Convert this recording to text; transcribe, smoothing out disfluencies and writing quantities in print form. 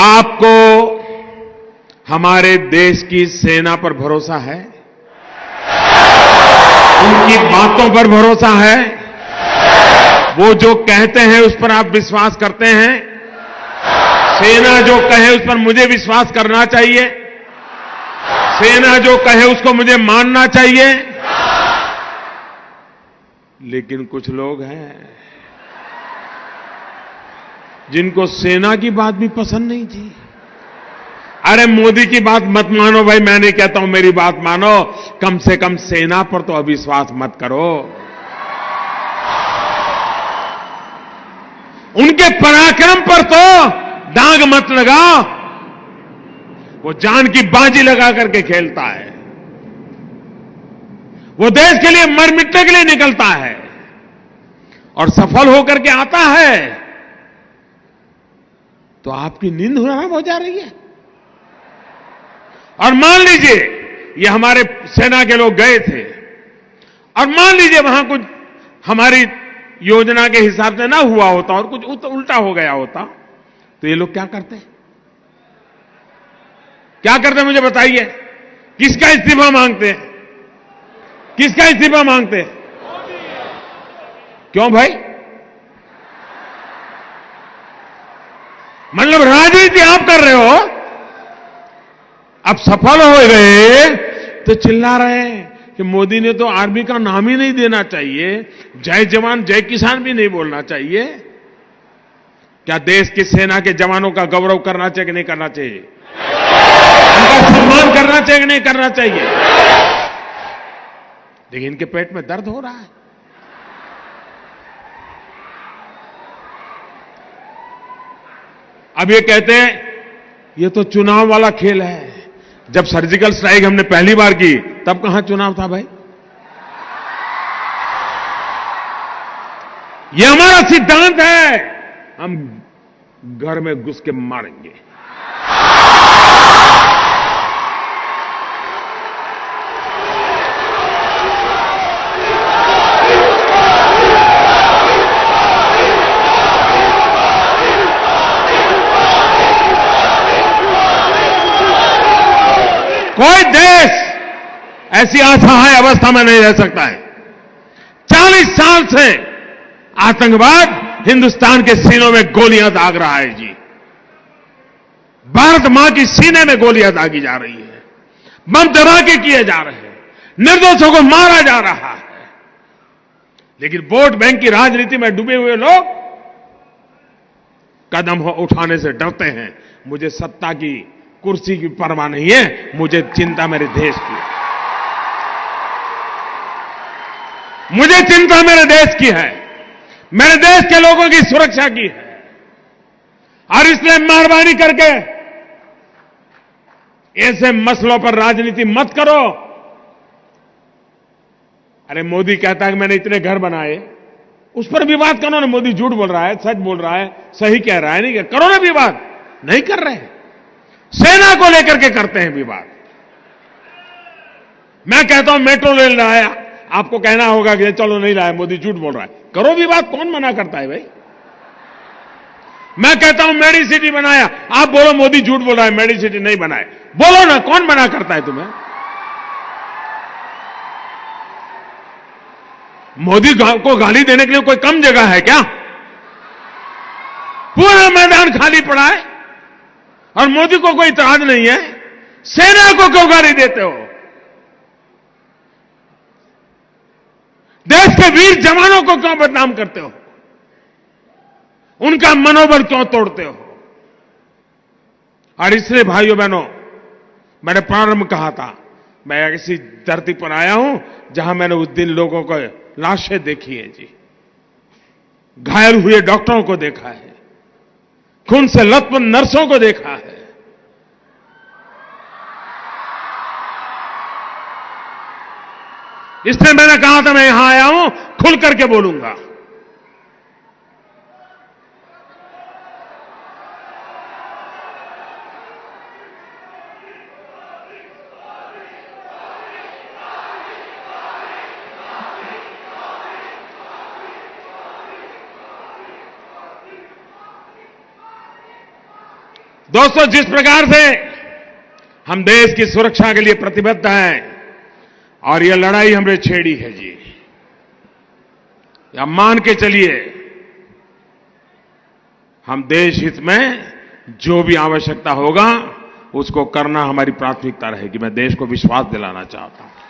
आपको हमारे देश की सेना पर भरोसा है? उनकी बातों पर भरोसा है? वो जो कहते हैं उस पर आप विश्वास करते हैं? सेना जो कहे उस पर मुझे विश्वास करना चाहिए? सेना जो कहे उसको मुझे मानना चाहिए? लेकिन कुछ लोग हैं जिनको सेना की बात भी पसंद नहीं थी। अरे मोदी की बात मत मानो भाई, मैं नहीं कहता हूं मेरी बात मानो, कम से कम सेना पर तो अविश्वास मत करो। उनके पराक्रम पर तो दाग मत लगाओ। वो जान की बाजी लगा करके खेलता है, वो देश के लिए मर मिटने के लिए निकलता है और सफल होकर के आता है तो आपकी नींद हराम हो जा रही है। और मान लीजिए ये हमारे सेना के लोग गए थे और मान लीजिए वहां कुछ हमारी योजना के हिसाब से ना हुआ होता और कुछ उल्टा हो गया होता तो ये लोग क्या करते? क्या करते मुझे बताइए? किसका इस्तीफा मांगते हैं? किसका इस्तीफा मांगते हैं? क्यों भाई? मतलब राजनीति आप कर रहे हो, अब सफल हो गए तो चिल्ला रहे हैं कि मोदी ने तो आर्मी का नाम ही नहीं देना चाहिए, जय जवान जय किसान भी नहीं बोलना चाहिए। क्या देश की सेना के जवानों का गौरव करना चाहिए कि नहीं करना चाहिए? उनका सम्मान करना चाहिए कि नहीं करना चाहिए? लेकिन इनके पेट में दर्द हो रहा है। अब ये कहते हैं ये तो चुनाव वाला खेल है। जब सर्जिकल स्ट्राइक हमने पहली बार की तब कहां चुनाव था भाई? ये हमारा सिद्धांत है, हम घर में घुस के मारेंगे। कोई देश ऐसी असहाय अवस्था में नहीं रह सकता है। 40 साल से आतंकवाद हिंदुस्तान के सीनों में गोलियां दाग रहा है जी। भारत मां की सीने में गोलियां दागी जा रही है, बम धमाके किए जा रहे हैं, निर्दोषों को मारा जा रहा है। लेकिन वोट बैंक की राजनीति में डूबे हुए लोग कदम उठाने से डरते हैं। मुझे सत्ता की कुर्सी की परवाह नहीं है, मुझे चिंता मेरे देश की, मुझे चिंता मेरे देश की है, मेरे देश के लोगों की सुरक्षा की है। और इसलिए मेहरबानी करके ऐसे मसलों पर राजनीति मत करो। अरे मोदी कहता है कि मैंने इतने घर बनाए, उस पर विवाद करो ना। मोदी झूठ बोल रहा है, सच बोल रहा है, सही कह रहा है, नहीं करो ना विवाद। नहीं कर रहे, सेना को लेकर के करते हैं विवाद। मैं कहता हूं मेट्रो रेल लाया, आपको कहना होगा कि चलो नहीं लाया, मोदी झूठ बोल रहा है। करो विवाद, कौन मना करता है भाई? मैं कहता हूं मेडी सिटी बनाया, आप बोलो मोदी झूठ बोल रहा है, मेडी सिटी नहीं बनाए। बोलो ना, कौन मना करता है तुम्हें? मोदी को गाली देने के लिए कोई कम जगह है क्या? पूरा मैदान खाली पड़ा है और मोदी को कोई इतराज नहीं है। सेना को क्यों गाली देते हो? देश के वीर जवानों को क्यों बदनाम करते हो? उनका मनोबल क्यों तोड़ते हो? और इसलिए भाइयों बहनों, मैंने प्रारंभ में कहा था, मैं ऐसी धरती पर आया हूं जहां मैंने उस दिन लोगों को लाशें देखी है जी, घायल हुए डॉक्टरों को देखा है, खून से लथपथ नर्सों को देखा है। इसलिए मैंने कहा था मैं यहां आया हूं, खुल करके बोलूंगा। दोस्तों, जिस प्रकार से हम देश की सुरक्षा के लिए प्रतिबद्ध हैं और ये लड़ाई हमने छेड़ी है जी, या मान के चलिए हम देश हित में जो भी आवश्यकता होगा उसको करना हमारी प्राथमिकता रहेगी। मैं देश को विश्वास दिलाना चाहता हूं।